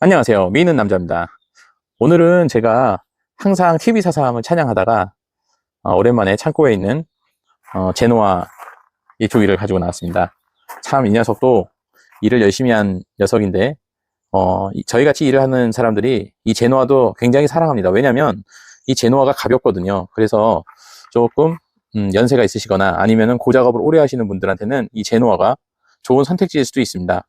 안녕하세요. 미는 남자입니다. 오늘은 제가 항상 TV443을 찬양하다가 오랜만에 창고에 있는 제노아 이 조기를 가지고 나왔습니다. 참 이 녀석도 일을 열심히 한 녀석인데 저희 같이 일을 하는 사람들이 이 제노아도 굉장히 사랑합니다. 왜냐면 이 제노아가 가볍거든요. 그래서 조금 연세가 있으시거나 아니면은 고작업을 오래 하시는 분들한테는 이 제노아가 좋은 선택지일 수도 있습니다.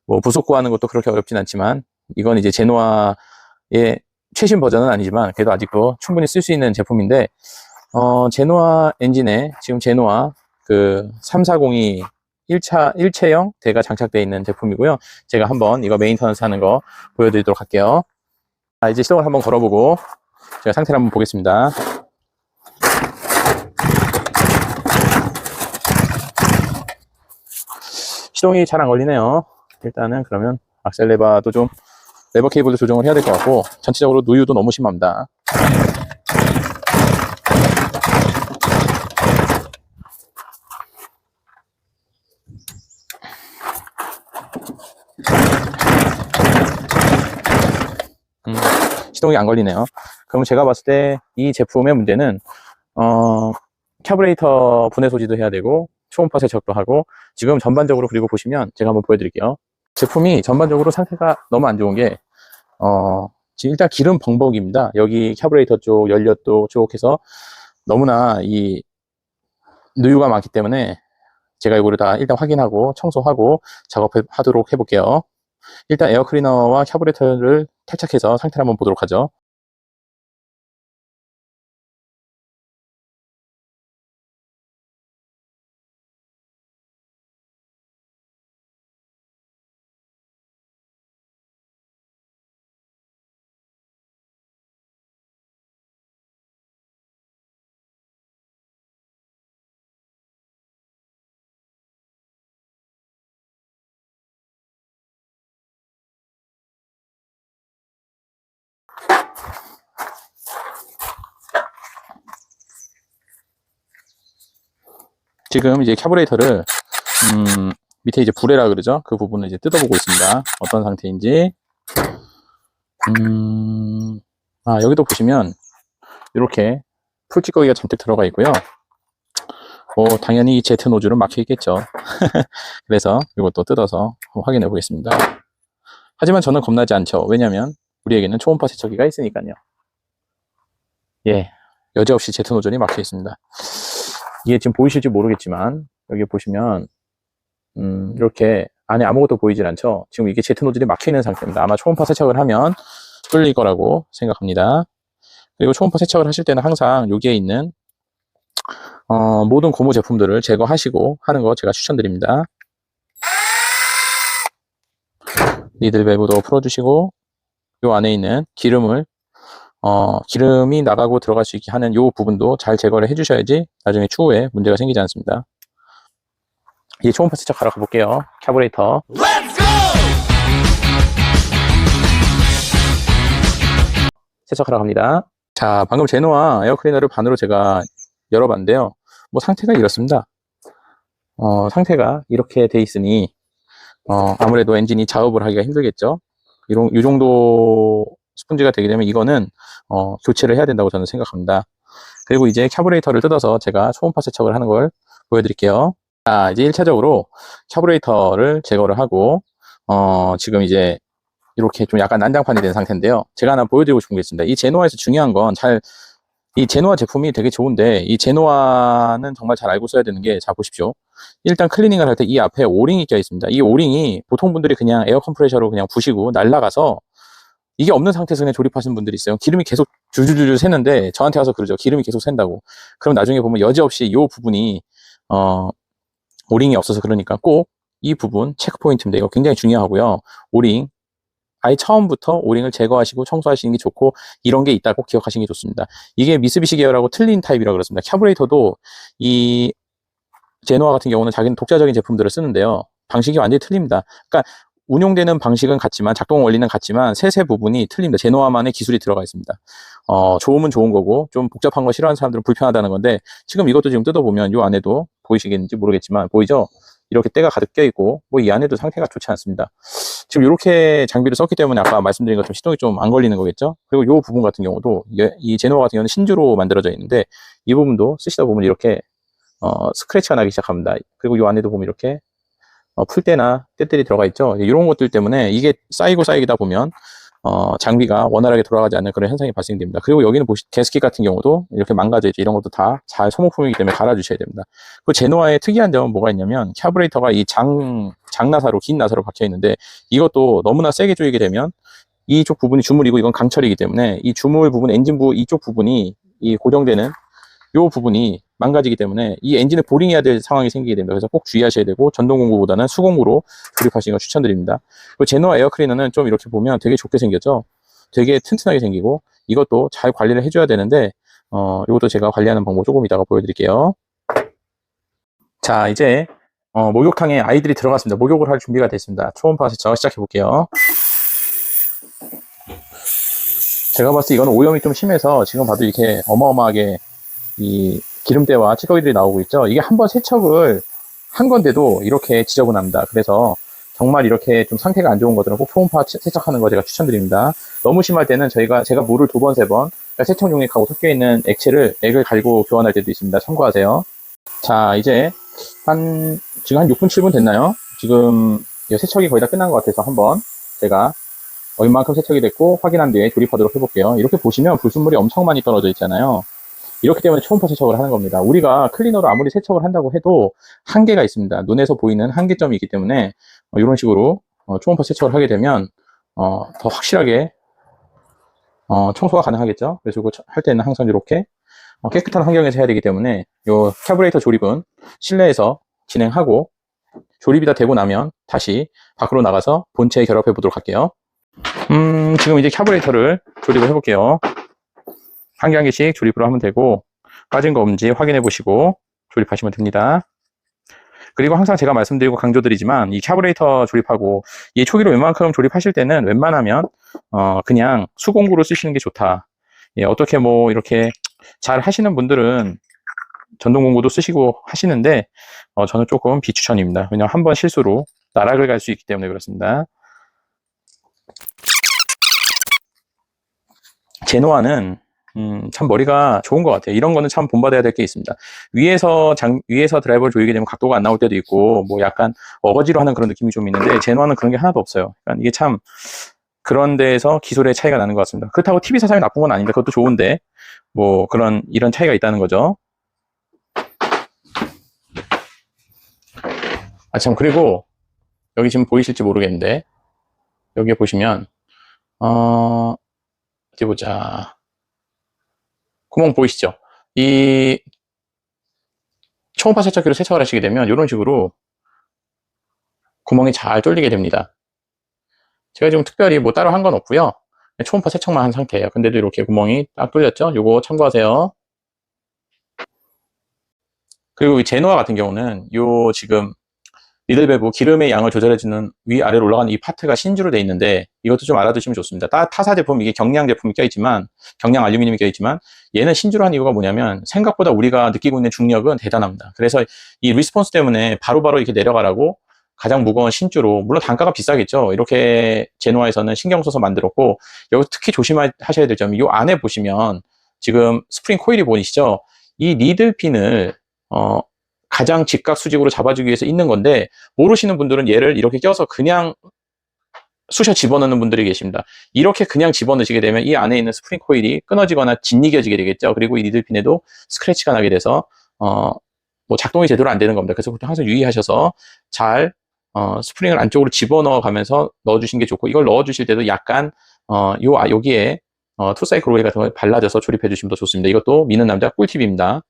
뭐 부속 구하는 것도 그렇게 어렵진 않지만 이건 이제 제노아의 최신 버전은 아니지만 그래도 아직도 충분히 쓸 수 있는 제품인데 제노아 엔진에 지금 제노아 그 3402 일체형 대가 장착되어 있는 제품이고요. 제가 한번 이거 메인터넌스 하는 거 보여드리도록 할게요. 자, 이제 시동을 한번 걸어보고 제가 상태를 한번 보겠습니다. 시동이 잘 안 걸리네요. 일단은 그러면 악셀 레버도 좀 레버 케이블도 조정을 해야 될 것 같고 전체적으로 누유도 너무 심합니다. 시동이 안 걸리네요. 그럼 제가 봤을 때 이 제품의 문제는 캐브레이터 분해 소지도 해야 되고 초음파 세척도 하고 지금 전반적으로 그리고 보시면 제가 한번 보여드릴게요. 제품이 전반적으로 상태가 너무 안 좋은 게 지금 일단 기름 벙벅입니다. 여기 캐브레이터 쪽, 연료 쪽 해서 너무나 이 누유가 많기 때문에 제가 이거를 다 일단 확인하고 청소하고 작업하도록 해볼게요. 일단 에어클리너와 캐브레이터를 탈착해서 상태를 한번 보도록 하죠. 지금 이제 캐브레이터를 밑에 이제 불에라 그러죠. 그 부분을 이제 뜯어보고 있습니다. 어떤 상태인지. 여기도 보시면 이렇게 풀찌꺼기가 잔뜩 들어가 있고요. 당연히 제트 노즐은 막혀 있겠죠. 그래서 이것도 뜯어서 확인해 보겠습니다. 하지만 저는 겁나지 않죠. 왜냐면 우리에게는 초음파 세척기가 있으니까요. 예, 여지없이 제트 노즐이 막혀 있습니다. 이게 지금 보이실지 모르겠지만 여기 보시면 이렇게 안에 아무것도 보이질 않죠. 지금 이게 제트 노즐이 막혀 있는 상태입니다. 아마 초음파 세척을 하면 뚫릴 거라고 생각합니다. 그리고 초음파 세척을 하실 때는 항상 여기에 있는 모든 고무 제품들을 제거하시고 하는 거 제가 추천드립니다. 니들 밸브도 풀어주시고 요 안에 있는 기름을 기름이 나가고 들어갈 수 있게 하는 요 부분도 잘 제거를 해주셔야지 나중에 추후에 문제가 생기지 않습니다. 이제 초음파 세척하러 가볼게요. 캐브레이터 세척하러 갑니다. 자, 방금 제노아 에어클리너를 반으로 제가 열어봤는데요. 뭐 상태가 이렇습니다. 상태가 이렇게 돼 있으니 아무래도 엔진이 작업을 하기가 힘들겠죠. 이 정도 스펀지가 되게 되면 이거는 교체를 해야 된다고 저는 생각합니다. 그리고 이제 캐브레이터를 뜯어서 제가 초음파 세척을 하는 걸 보여드릴게요. 자, 이제 1차적으로 캐브레이터를 제거를 하고 지금 이제 이렇게 좀 약간 난장판이 된 상태인데요. 제가 하나 보여드리고 싶은 게 있습니다. 이 제노아에서 중요한 건 이 제노아 제품이 되게 좋은데 이 제노아는 정말 잘 알고 써야 되는 게, 자 보십시오. 일단 클리닝을 할 때 이 앞에 오링이 껴 있습니다. 이 오링이 보통 분들이 그냥 에어 컴프레셔로 그냥 부시고 날아가서 이게 없는 상태에서 그냥 조립하시는 분들이 있어요. 기름이 계속 줄줄줄 새는데 저한테 와서 그러죠. 기름이 계속 샌다고. 그럼 나중에 보면 여지없이 이 부분이 오링이 없어서 그러니까 꼭 이 부분 체크 포인트인데 이거 굉장히 중요하고요. 오링 아예 처음부터 오링을 제거하시고 청소하시는 게 좋고 이런 게 있다고 기억하시는 게 좋습니다. 이게 미쓰비시 계열하고 틀린 타입이라고 그렇습니다. 캐브레이터도 이 제노아 같은 경우는 자기는 독자적인 제품들을 쓰는데요. 방식이 완전히 틀립니다. 그러니까 운용되는 방식은 같지만 작동 원리는 같지만 세세 부분이 틀립니다. 제노아만의 기술이 들어가 있습니다. 좋으면 좋은 거고 좀 복잡한 거 싫어하는 사람들은 불편하다는 건데 지금 이것도 지금 뜯어보면 이 안에도 보이시겠는지 모르겠지만 보이죠? 이렇게 때가 가득 껴있고, 뭐 이 안에도 상태가 좋지 않습니다. 지금 이렇게 장비를 썼기 때문에 아까 말씀드린 것처럼 시동이 좀 안 걸리는 거겠죠? 그리고 이 부분 같은 경우도, 이 제노아 같은 경우는 신주로 만들어져 있는데, 이 부분도 쓰시다 보면 이렇게, 스크래치가 나기 시작합니다. 그리고 이 안에도 보면 이렇게, 풀때나 때들이 들어가 있죠? 이런 것들 때문에 이게 쌓이다 보면, 장비가 원활하게 돌아가지 않는 그런 현상이 발생됩니다. 그리고 여기는 게스킷 같은 경우도 이렇게 망가져 있죠. 이런 것도 다 잘 소모품이기 때문에 갈아주셔야 됩니다. 그 제노아의 특이한 점은 뭐가 있냐면, 카브레이터가 이 장나사로, 긴 나사로 박혀 있는데, 이것도 너무나 세게 조이게 되면, 이쪽 부분이 주물이고 이건 강철이기 때문에, 이 주물 부분, 엔진부 이쪽 부분이, 이 고정되는 이 부분이 망가지기 때문에 이 엔진을 보링해야 될 상황이 생기게 됩니다. 그래서 꼭 주의하셔야 되고, 전동공구보다는 수공구로 조립하시는 걸 추천드립니다. 그리고 제노아 에어클리너는 좀 이렇게 보면 되게 좋게 생겼죠. 되게 튼튼하게 생기고, 이것도 잘 관리를 해줘야 되는데, 이것도 제가 관리하는 방법 조금 이따가 보여드릴게요. 자, 이제 목욕탕에 아이들이 들어갔습니다. 목욕을 할 준비가 됐습니다. 초음파 세척 시작해 볼게요. 제가 봤을 때 이거는 오염이 좀 심해서 지금 봐도 이렇게 어마어마하게 이 기름때와 찌꺼기들이 나오고 있죠. 이게 한번 세척을 한 건데도 이렇게 지저분합니다. 그래서 정말 이렇게 좀 상태가 안 좋은 것들은 꼭 초음파 세척하는 거 제가 추천드립니다. 너무 심할 때는 제가 물을 2번, 3번 세척용액하고 섞여 있는 액을 갈고 교환할 때도 있습니다. 참고하세요. 자, 이제 지금 한 6분, 7분 됐나요? 지금 세척이 거의 다 끝난 것 같아서 한번 제가 얼만큼 세척이 됐고 확인한 뒤에 조립하도록 해볼게요. 이렇게 보시면 불순물이 엄청 많이 떨어져 있잖아요. 이렇기 때문에 초음파 세척을 하는 겁니다. 우리가 클리너로 아무리 세척을 한다고 해도 한계가 있습니다. 눈에서 보이는 한계점이 있기 때문에 이런 식으로 초음파 세척을 하게 되면 더 확실하게 청소가 가능하겠죠. 그래서 이거 할 때는 항상 이렇게 깨끗한 환경에서 해야 되기 때문에 이 카브레이터 조립은 실내에서 진행하고, 조립이 다 되고 나면 다시 밖으로 나가서 본체에 결합해 보도록 할게요. 지금 이제 카브레이터를 조립을 해볼게요. 한 개 한 개씩 조립으로 하면 되고, 빠진 거 없는지 확인해 보시고 조립하시면 됩니다. 그리고 항상 제가 말씀드리고 강조드리지만, 이 카브레이터 조립하고 이 초기로 웬만큼 조립하실 때는 웬만하면 그냥 수공구로 쓰시는 게 좋다. 예, 어떻게 뭐 이렇게 잘 하시는 분들은 전동공구도 쓰시고 하시는데, 저는 조금 비추천입니다. 왜냐하면 한번 실수로 나락을 갈 수 있기 때문에 그렇습니다. 제노아는 참 머리가 좋은 것 같아요. 이런 거는 참 본받아야 될 게 있습니다. 위에서 드라이버를 조이게 되면 각도가 안 나올 때도 있고, 뭐 약간 어거지로 하는 그런 느낌이 좀 있는데, 제노아는 그런 게 하나도 없어요. 그러니까 이게 참 그런 데에서 기술의 차이가 나는 것 같습니다. 그렇다고 TV 사상이 나쁜 건 아닌데, 그것도 좋은데, 뭐 이런 차이가 있다는 거죠. 아, 참, 그리고 여기 지금 보이실지 모르겠는데, 여기에 보시면 어디 보자. 구멍 보이시죠? 이 초음파 세척기로 세척을 하시게 되면 이런 식으로 구멍이 잘 뚫리게 됩니다. 제가 지금 특별히 뭐 따로 한 건 없고요. 초음파 세척만 한 상태예요. 근데도 이렇게 구멍이 딱 뚫렸죠? 요거 참고하세요. 그리고 이 제노아 같은 경우는 요 지금 미들밸브 기름의 양을 조절해주는 위아래로 올라가는 이 파트가 신주로 되어 있는데, 이것도 좀 알아두시면 좋습니다. 타사 제품, 이게 경량 제품이 껴있지만, 경량 알루미늄이 껴있지만, 얘는 신주로 한 이유가 뭐냐면, 생각보다 우리가 느끼고 있는 중력은 대단합니다. 그래서 이 리스폰스 때문에 바로바로 이렇게 내려가라고 가장 무거운 신주로, 물론 단가가 비싸겠죠. 이렇게 제노아에서는 신경 써서 만들었고, 여기서 특히 조심하셔야 될 점이, 이 안에 보시면 지금 스프링 코일이 보이시죠? 이 니들핀을 가장 직각 수직으로 잡아주기 위해서 있는 건데, 모르시는 분들은 얘를 이렇게 껴서 그냥 쑤셔 집어넣는 분들이 계십니다. 이렇게 그냥 집어넣으시게 되면 이 안에 있는 스프링 코일이 끊어지거나 짓이겨지게 되겠죠. 그리고 이 니들핀에도 스크래치가 나게 돼서 뭐 작동이 제대로 안 되는 겁니다. 그래서 항상 유의하셔서 잘 스프링을 안쪽으로 집어넣어 가면서 넣어주시는 게 좋고, 이걸 넣어주실 때도 약간 여기에 투사이클 오일 같은 걸 발라줘서 조립해 주시면 더 좋습니다. 이것도 미는 남자 꿀팁입니다.